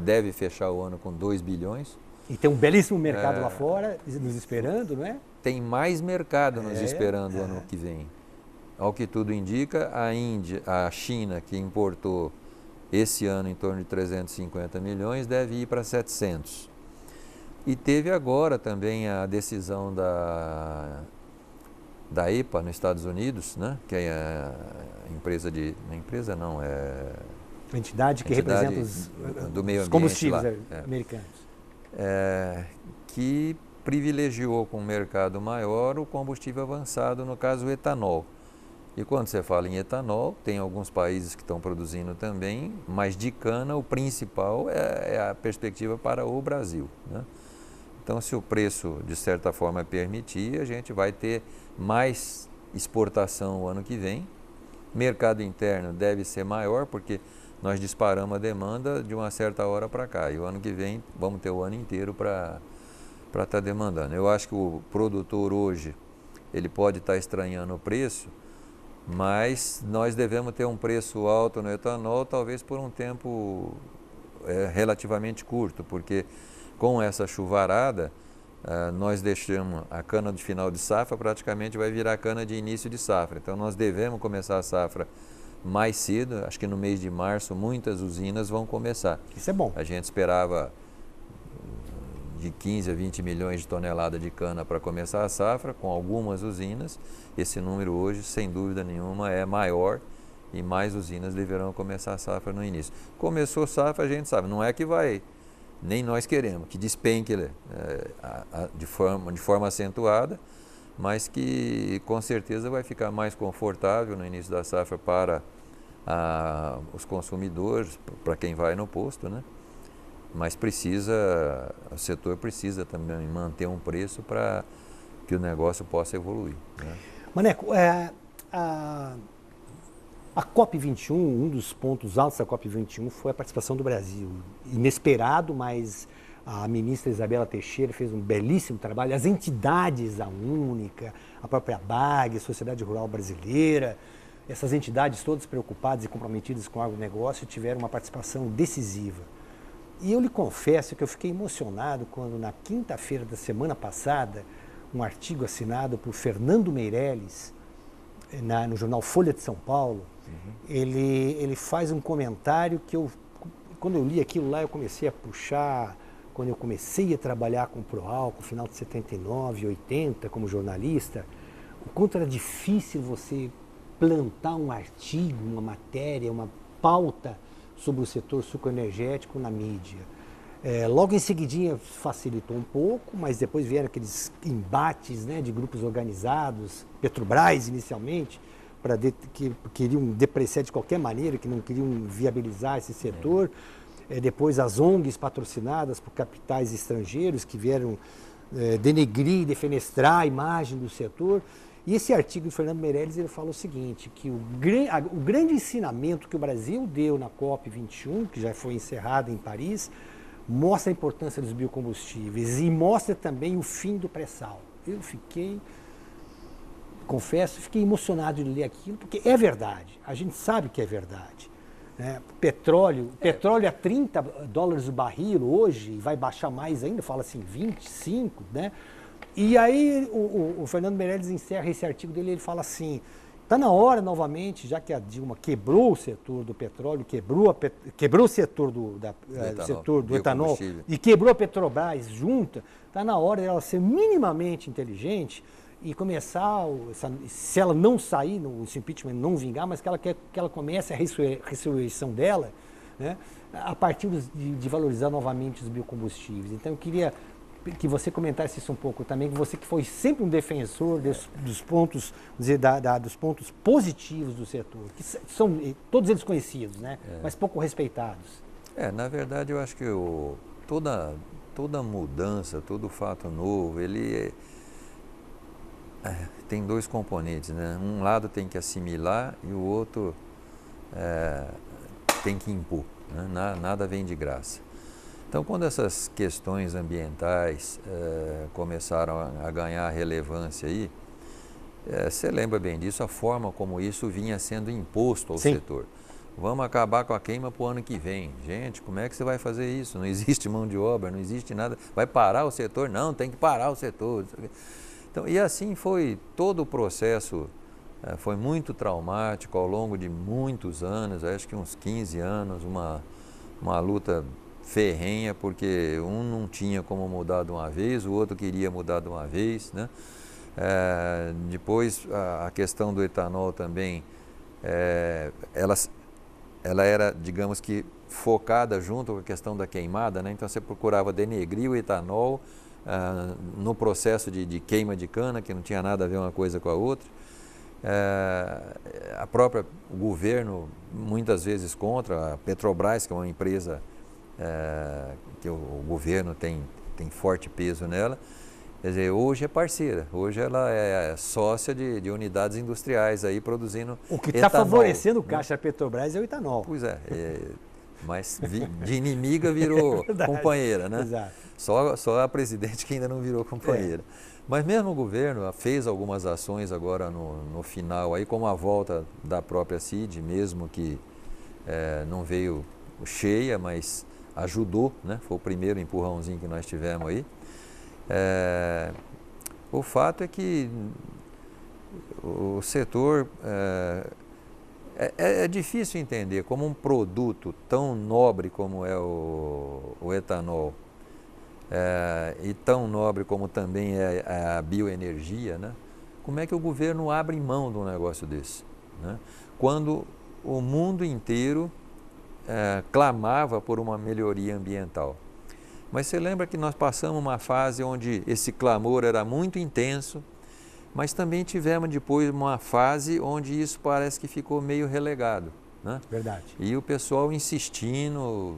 deve fechar o ano com 2 bilhões. E tem um belíssimo mercado lá fora, nos esperando, não é? Tem mais mercado nos esperando o ano que vem. Ao que tudo indica, a China, que importou esse ano em torno de 350 milhões, deve ir para 700. E teve agora também a decisão da EPA nos Estados Unidos, né? Que é a empresa a entidade que representa do meio os combustíveis americanos. Que privilegiou com um mercado maior o combustível avançado, no caso o etanol. E quando você fala em etanol, tem alguns países que estão produzindo também, mas de cana o principal é a perspectiva para o Brasil. Né? Então, se o preço de certa forma permitir, a gente vai ter mais exportação o ano que vem. Mercado interno deve ser maior, porque nós disparamos a demanda de uma certa hora para cá. E o ano que vem vamos ter o ano inteiro para estar demandando. Eu acho que o produtor hoje, ele pode estar estranhando o preço, mas nós devemos ter um preço alto no etanol, talvez por um tempo relativamente curto, porque com essa chuvarada, nós deixamos a cana de final de safra, praticamente vai virar cana de início de safra. Então nós devemos começar a safra mais cedo, acho que no mês de março muitas usinas vão começar. Isso é bom. A gente esperava de 15 a 20 milhões de toneladas de cana para começar a safra, com algumas usinas. Esse número hoje, sem dúvida nenhuma, é maior e mais usinas deverão começar a safra no início. Começou a safra, a gente sabe, não é que vai, nem nós queremos, que despenque de forma acentuada, mas que com certeza vai ficar mais confortável no início da safra para os consumidores, para quem vai no posto, né? Mas o setor precisa também manter um preço para que o negócio possa evoluir. Né? Maneco, a COP21, um dos pontos altos da COP21 foi a participação do Brasil. Inesperado, mas a ministra Isabela Teixeira fez um belíssimo trabalho. As entidades, a Única, a própria BAG, a Sociedade Rural Brasileira, essas entidades todas preocupadas e comprometidas com o agronegócio tiveram uma participação decisiva. E eu lhe confesso que eu fiquei emocionado quando, na quinta-feira da semana passada, um artigo assinado por Fernando Meirelles, no jornal Folha de São Paulo, ele faz um comentário que quando eu li aquilo lá, eu comecei a puxar, quando eu comecei a trabalhar com o Proálcool, no final de 79, 80, como jornalista, o quanto era difícil você plantar um artigo, uma matéria, pauta sobre o setor sucroenergético na mídia. Logo em seguidinha facilitou um pouco, mas depois vieram aqueles embates, né, de grupos organizados, Petrobras inicialmente, que queriam depreciar de qualquer maneira, que não queriam viabilizar esse setor. Depois as ONGs patrocinadas por capitais estrangeiros que vieram denegrir, defenestrar a imagem do setor. E esse artigo do Fernando Meirelles, ele fala o seguinte, que o grande ensinamento que o Brasil deu na COP21, que já foi encerrada em Paris, mostra a importância dos biocombustíveis e mostra também o fim do pré-sal. Eu confesso, fiquei emocionado de ler aquilo, porque é verdade, a gente sabe que é verdade. Né? Petróleo a $30 o barril hoje, vai baixar mais ainda, fala assim, 25, né? E aí o Fernando Meirelles encerra esse artigo dele, ele fala assim, está na hora novamente, já que a Dilma quebrou o setor do petróleo, quebrou o setor do etanol e quebrou a Petrobras junta, está na hora dela ser minimamente inteligente e começar, se ela não sair, esse impeachment não vingar, mas que ela comece a ressurreição dela, né, a partir de valorizar novamente os biocombustíveis. Então eu queria que você comentasse isso um pouco também, que você que foi sempre um defensor dos pontos, dos pontos positivos do setor, que são todos eles conhecidos, né? Mas pouco respeitados. Na verdade eu acho que toda mudança, todo fato novo, ele tem dois componentes, né? Um lado tem que assimilar e o outro tem que impor, né? Nada vem de graça. Então, quando essas questões ambientais começaram a ganhar relevância aí, você lembra bem disso, a forma como isso vinha sendo imposto ao setor. Vamos acabar com a queima para o ano que vem. Gente, como é que você vai fazer isso? Não existe mão de obra, não existe nada. Vai parar o setor? Não, tem que parar o setor. Então, e assim foi todo o processo, foi muito traumático ao longo de muitos anos, acho que uns 15 anos, uma luta ferrenha, porque um não tinha como mudar de uma vez, o outro queria mudar de uma vez, né? Depois a questão do etanol também, ela era, digamos que, focada junto com a questão da queimada, né? Então você procurava denegrir o etanol no processo de queima de cana, que não tinha nada a ver uma coisa com a outra. O governo, muitas vezes contra, a Petrobras, que é uma empresa que o governo tem forte peso nela, quer dizer, hoje é parceira, hoje ela é sócia de unidades industriais aí produzindo o que está favorecendo o caixa da Petrobras é o etanol. Pois mas de inimiga virou companheira, né? Exato. Só a presidente que ainda não virou companheira. Mas mesmo o governo fez algumas ações agora no final, aí, como a volta da própria CID, mesmo que não veio cheia, mas ajudou, né? Foi o primeiro empurrãozinho que nós tivemos aí. O fato é que o setor é difícil entender como um produto tão nobre como é o etanol e tão nobre como também é a bioenergia, né? Como é que o governo abre mão de um negócio desse, né? Quando o mundo inteiro clamava por uma melhoria ambiental. Mas você lembra que nós passamos uma fase onde esse clamor era muito intenso, mas também tivemos depois uma fase onde isso parece que ficou meio relegado, né? Verdade. E o pessoal insistindo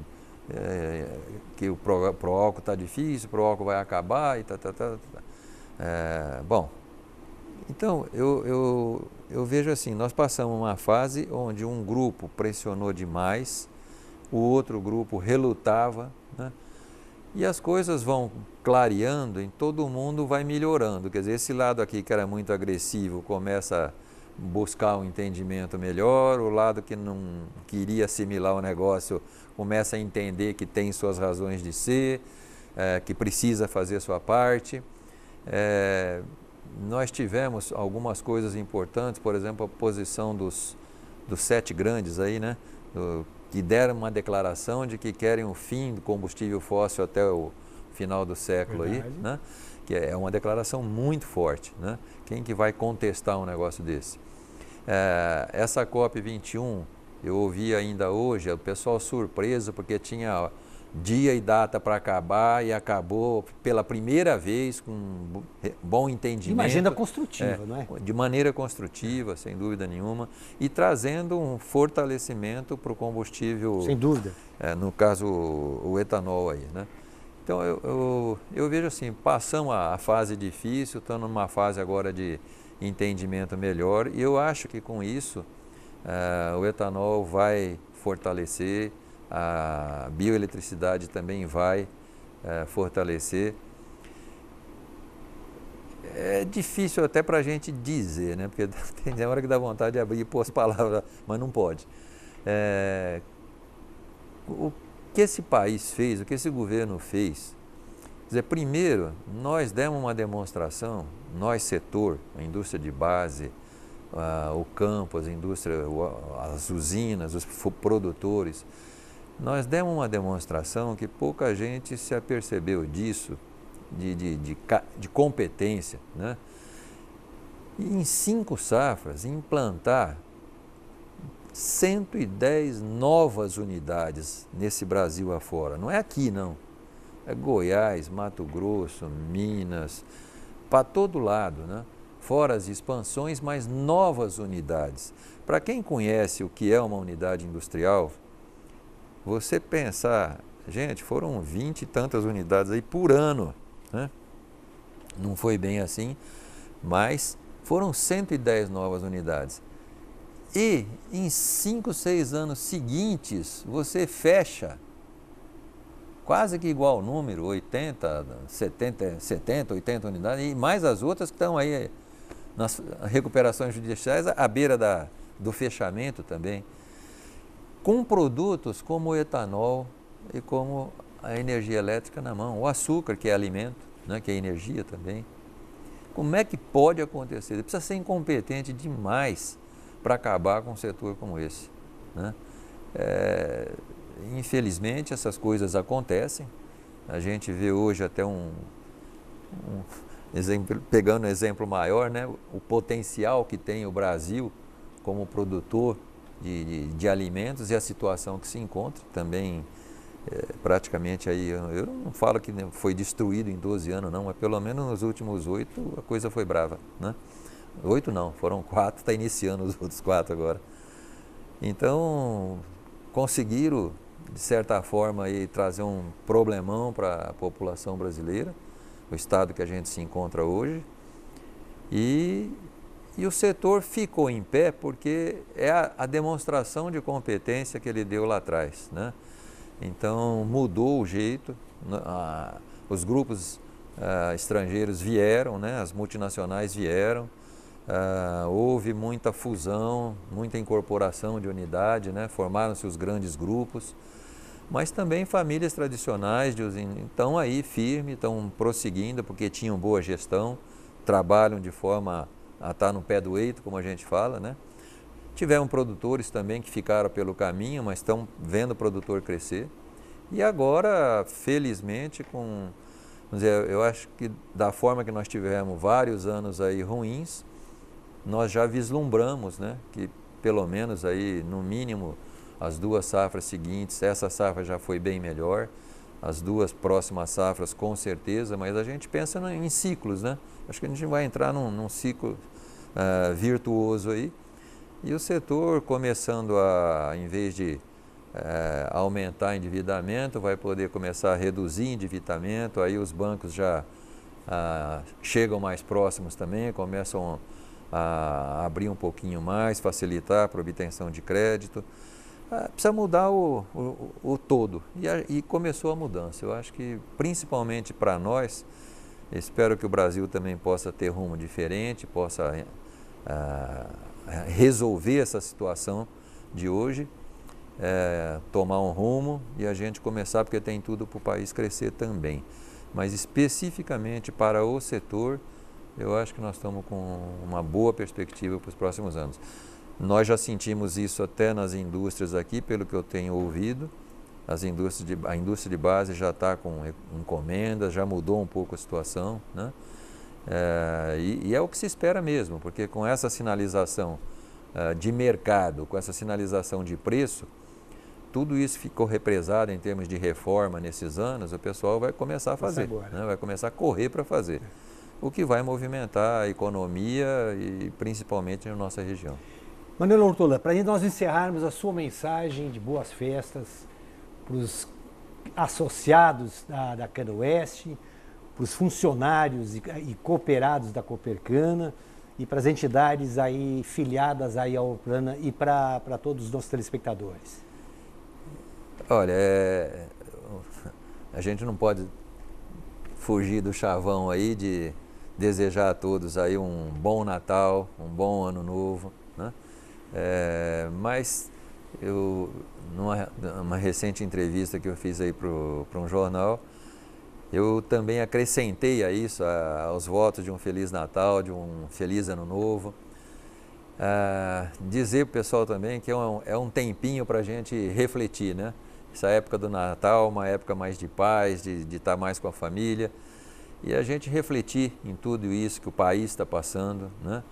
que o Proálcool está difícil, o Proálcool vai acabar e bom, então eu vejo assim, nós passamos uma fase onde um grupo pressionou demais, o outro grupo relutava, né? E as coisas vão clareando, em todo mundo vai melhorando. Quer dizer, esse lado aqui que era muito agressivo começa a buscar um entendimento melhor, o lado que não queria assimilar o negócio começa a entender que tem suas razões de ser, que precisa fazer sua parte. Nós tivemos algumas coisas importantes, por exemplo, a posição dos 7 grandes aí, né? Que deram uma declaração de que querem o fim do combustível fóssil até o final do século. Verdade. Aí, né? Que é uma declaração muito forte, né? Quem que vai contestar um negócio desse? Essa COP21, Eu ouvi ainda hoje o pessoal surpreso porque tinha dia e data para acabar e acabou pela primeira vez com um bom entendimento. Uma agenda construtiva, não é? De maneira construtiva, sem dúvida nenhuma, e trazendo um fortalecimento para o combustível. Sem dúvida. No caso, o etanol aí, né? Então, eu vejo assim, passamos a fase difícil, estamos numa fase agora de entendimento melhor, e eu acho que com isso o etanol vai fortalecer, a bioeletricidade também vai fortalecer. É difícil até para a gente dizer, né? Porque tem hora que dá vontade de abrir e pôr as palavras, mas não pode. O que esse país fez, o que esse governo fez, quer dizer, primeiro, nós demos uma demonstração, nós setor, a indústria de base, o campo, as indústrias, as usinas, os produtores, nós demos uma demonstração que pouca gente se apercebeu disso, de competência, né? E em 5 safras, implantar 110 novas unidades nesse Brasil afora. Não é aqui, não. É Goiás, Mato Grosso, Minas, para todo lado, né? Fora as expansões, mas novas unidades. Para quem conhece o que é uma unidade industrial, você pensar, gente, foram 20 e tantas unidades aí por ano, né? Não foi bem assim, mas foram 110 novas unidades. E em 5, 6 anos seguintes, você fecha quase que igual o número, 80, 70, 80 unidades, e mais as outras que estão aí nas recuperações judiciais, à beira do fechamento também, com produtos como o etanol e como a energia elétrica na mão, o açúcar, que é alimento, né, que é energia também. Como é que pode acontecer? Ele precisa ser incompetente demais para acabar com um setor como esse, né? Infelizmente, essas coisas acontecem. A gente vê hoje até exemplo, pegando um exemplo maior, né? O potencial que tem o Brasil como produtor de alimentos e a situação que se encontra também, praticamente aí, eu não falo que foi destruído em 12 anos não, mas pelo menos nos últimos 8 a coisa foi brava, né? 8 não, foram 4, está iniciando os outros 4 agora. Então, conseguiram, de certa forma, aí, trazer um problemão para a população brasileira, o estado que a gente se encontra hoje, e o setor ficou em pé porque é a demonstração de competência que ele deu lá atrás, né? Então, mudou o jeito, os grupos estrangeiros vieram, né? As multinacionais vieram, houve muita fusão, muita incorporação de unidade, né? Formaram-se os grandes grupos, mas também famílias tradicionais estão aí firmes, estão prosseguindo porque tinham boa gestão, trabalham de forma a estar no pé do eito, como a gente fala, né? Tiveram produtores também que ficaram pelo caminho, mas estão vendo o produtor crescer. E agora, felizmente, vamos dizer, eu acho que da forma que nós tivemos vários anos aí ruins, nós já vislumbramos, né, que pelo menos aí, no mínimo, as 2 safras seguintes, essa safra já foi bem melhor, as 2 próximas safras com certeza, mas a gente pensa em ciclos, né? Acho que a gente vai entrar num ciclo virtuoso aí, e o setor começando em vez de aumentar endividamento, vai poder começar a reduzir endividamento, aí os bancos já chegam mais próximos também, começam a abrir um pouquinho mais, facilitar para obtenção de crédito. Precisa mudar o todo, e começou a mudança. Eu acho que principalmente para nós, espero que o Brasil também possa ter rumo diferente, possa resolver essa situação de hoje, tomar um rumo e a gente começar, porque tem tudo para o país crescer também. Mas especificamente para o setor, eu acho que nós estamos com uma boa perspectiva para os próximos anos. Nós já sentimos isso até nas indústrias aqui, pelo que eu tenho ouvido. A indústria de base já está com encomendas, já mudou um pouco a situação, né? E é o que se espera mesmo, porque com essa sinalização de mercado, com essa sinalização de preço, tudo isso ficou represado em termos de reforma nesses anos, o pessoal vai começar a fazer, né? Vai começar a correr para fazer, o que vai movimentar a economia e principalmente na nossa região. Manuel Hortolã, para nós encerrarmos, a sua mensagem de boas festas para os associados da Cana Oeste, para os funcionários e cooperados da Copercana e para as entidades aí filiadas aí ao Plana e para todos os nossos telespectadores. Olha, a gente não pode fugir do chavão aí de desejar a todos aí um bom Natal, um bom Ano Novo, né? Mas eu, numa recente entrevista que eu fiz aí para um jornal, eu também acrescentei a isso, aos votos de um Feliz Natal, de um Feliz Ano Novo. Dizer para o pessoal também que é um tempinho para a gente refletir, né? Essa época do Natal, uma época mais de paz, de estar mais com a família. E a gente refletir em tudo isso que o país está passando, né?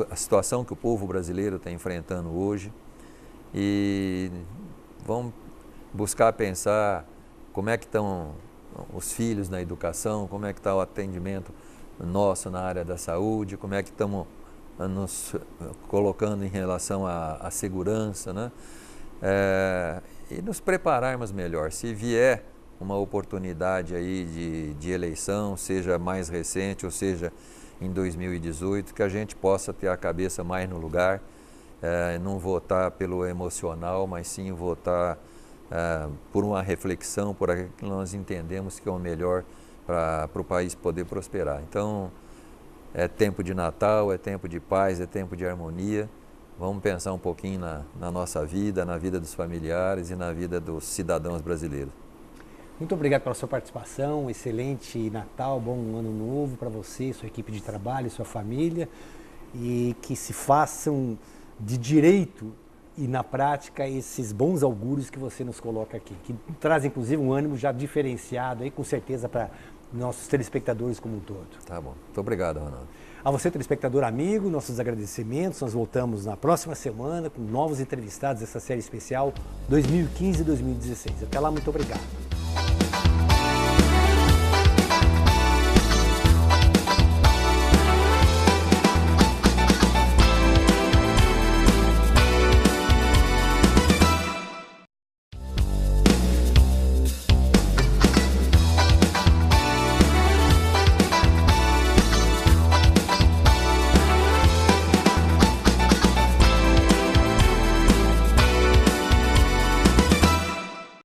A situação que o povo brasileiro está enfrentando hoje. E vamos buscar pensar como é que estão os filhos na educação, como é que está o atendimento nosso na área da saúde, como é que estamos nos colocando em relação à segurança, né? E nos prepararmos melhor. Se vier uma oportunidade aí de eleição, seja mais recente ou seja em 2018, que a gente possa ter a cabeça mais no lugar, não votar pelo emocional, mas sim votar por uma reflexão, por aquilo que nós entendemos que é o melhor para o país poder prosperar. Então, é tempo de Natal, é tempo de paz, é tempo de harmonia. Vamos pensar um pouquinho na nossa vida, na vida dos familiares e na vida dos cidadãos brasileiros. Muito obrigado pela sua participação, excelente Natal, bom Ano Novo para você, sua equipe de trabalho, sua família, e que se façam de direito e na prática esses bons augúrios que você nos coloca aqui, que traz inclusive um ânimo já diferenciado aí, com certeza, para nossos telespectadores como um todo. Tá bom, muito obrigado, Ronaldo. A você, telespectador amigo, nossos agradecimentos. Nós voltamos na próxima semana com novos entrevistados dessa série especial 2015-2016. Até lá, muito obrigado.